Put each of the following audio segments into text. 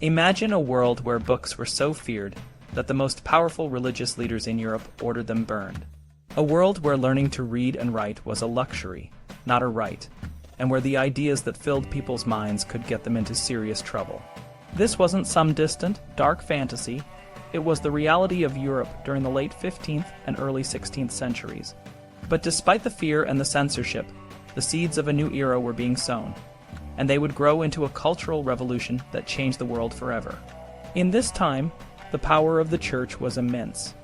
Imagine a world where books were so feared that the most powerful religious leaders in Europe ordered them burned. A world where learning to read and write was a luxury, not a right, and where the ideas that filled people's minds could get them into serious trouble. This wasn't some distant, dark fantasy. It was the reality of Europe during the late 15th and early 16th centuries. But despite the fear and the censorship, the seeds of a new era were being sown, and they would grow into a cultural revolution that changed the world forever. In this time, the power of the Church was immense.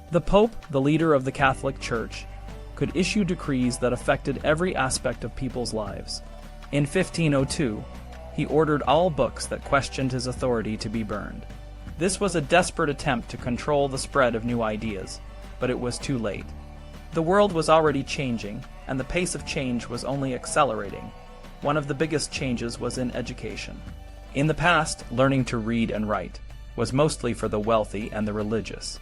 The Pope, the leader of the Catholic Church, could issue decrees that affected every aspect of people's lives. In 1502, he ordered all books that questioned his authority to be burned. This was a desperate attempt to control the spread of new ideas, but it was too late. The world was already changing, and the pace of change was only accelerating. One of the biggest changes was in education. In the past, learning to read and write was mostly for the wealthy and the religious.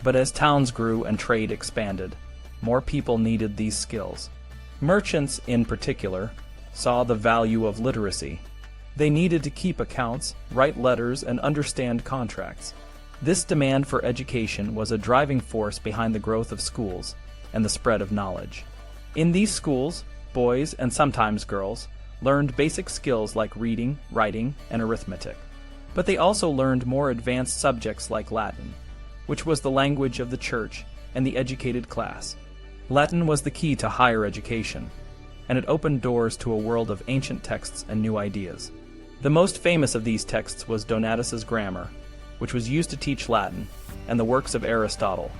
But as towns grew and trade expanded, more people needed these skills. Merchants, in particular, saw the value of literacy. They needed to keep accounts, write letters, and understand contracts. This demand for education was a driving force behind the growth of schools and the spread of knowledge. In these schools, boys, and sometimes girls, learned basic skills like reading, writing, and arithmetic. But they also learned more advanced subjects like Latin, which was the language of the church and the educated class. Latin was the key to higher education, and it opened doors to a world of ancient texts and new ideas. The most famous of these texts was Donatus's Grammar, which was used to teach Latin, and the works of Aristotle,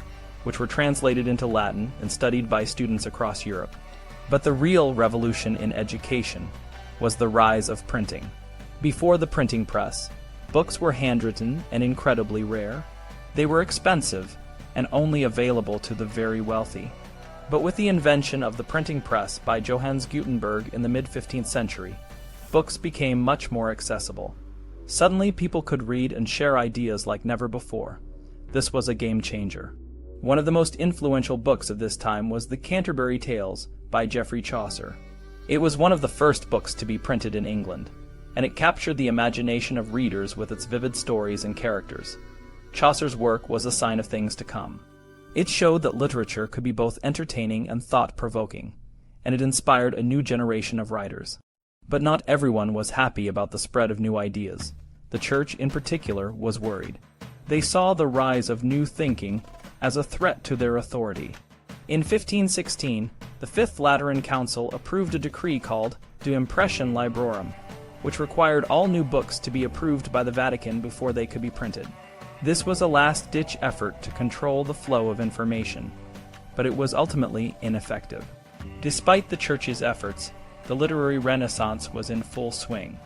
which were translated into Latin and studied by students across Europe. But the real revolution in education was the rise of printing. Before the printing press, books were handwritten and incredibly rare. They were expensive and only available to the very wealthy. But with the invention of the printing press by Johannes Gutenberg in the mid-15th century, books became much more accessible. Suddenly, people could read and share ideas like never before. This was a game changer. One of the most influential books of this time was The Canterbury Tales by Geoffrey Chaucer. It was one of the first books to be printed in England, and it captured the imagination of readers with its vivid stories and characters. Chaucer's work was a sign of things to come. It showed that literature could be both entertaining and thought-provoking, and it inspired a new generation of writers. But not everyone was happy about the spread of new ideas. The Church, in particular, was worried. They saw the rise of new thinking as a threat to their authority. In 1516, the Fifth Lateran Council approved a decree called De Impressione Librorum, which required all new books to be approved by the Vatican before they could be printed. This was a last-ditch effort to control the flow of information, but it was ultimately ineffective. Despite the Church's efforts, the literary Renaissance was in full swing.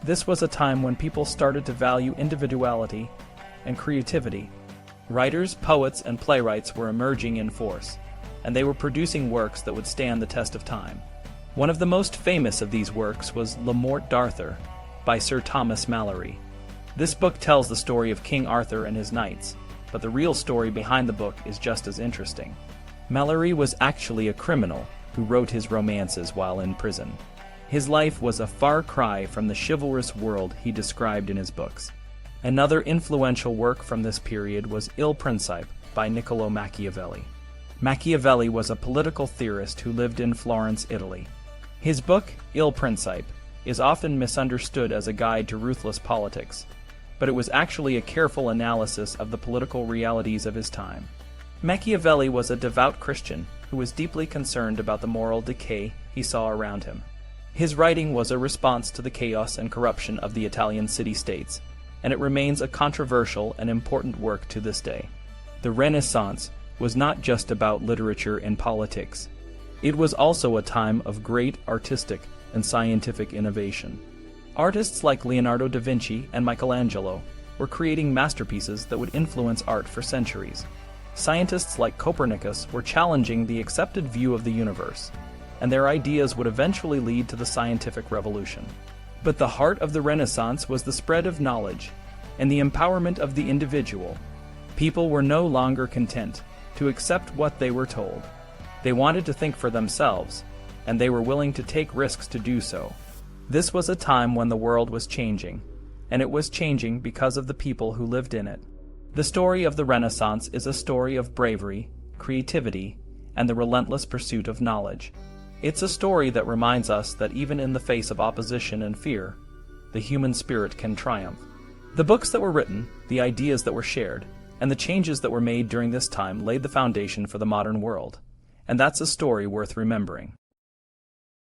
This was a time when people started to value individuality and creativity. Writers, poets, and playwrights were emerging in force, and they were producing works that would stand the test of time. One of the most famous of these works was Le Morte d'Arthur by Sir Thomas Malory. This book tells the story of King Arthur and his knights, but the real story behind the book is just as interesting. Malory was actually a criminal who wrote his romances while in prison. His life was a far cry from the chivalrous world he described in his books. Another influential work from this period was Il Principe by Niccolò Machiavelli. Machiavelli was a political theorist who lived in Florence, Italy. His book, Il Principe, is often misunderstood as a guide to ruthless politics, but it was actually a careful analysis of the political realities of his time. Machiavelli was a devout Christian who was deeply concerned about the moral decay he saw around him. His writing was a response to the chaos and corruption of the Italian city-states, and it remains a controversial and important work to this day. The Renaissance was not just about literature and politics. It was also a time of great artistic and scientific innovation. Artists like Leonardo da Vinci and Michelangelo were creating masterpieces that would influence art for centuries. Scientists like Copernicus were challenging the accepted view of the universe, and their ideas would eventually lead to the scientific revolution. But the heart of the Renaissance was the spread of knowledge and the empowerment of the individual. People were no longer content to accept what they were told. They wanted to think for themselves, and they were willing to take risks to do so. This was a time when the world was changing, and it was changing because of the people who lived in it. The story of the Renaissance is a story of bravery, creativity, and the relentless pursuit of knowledge. It's a story that reminds us that even in the face of opposition and fear, the human spirit can triumph. The books that were written, the ideas that were shared, and the changes that were made during this time laid the foundation for the modern world. And that's a story worth remembering.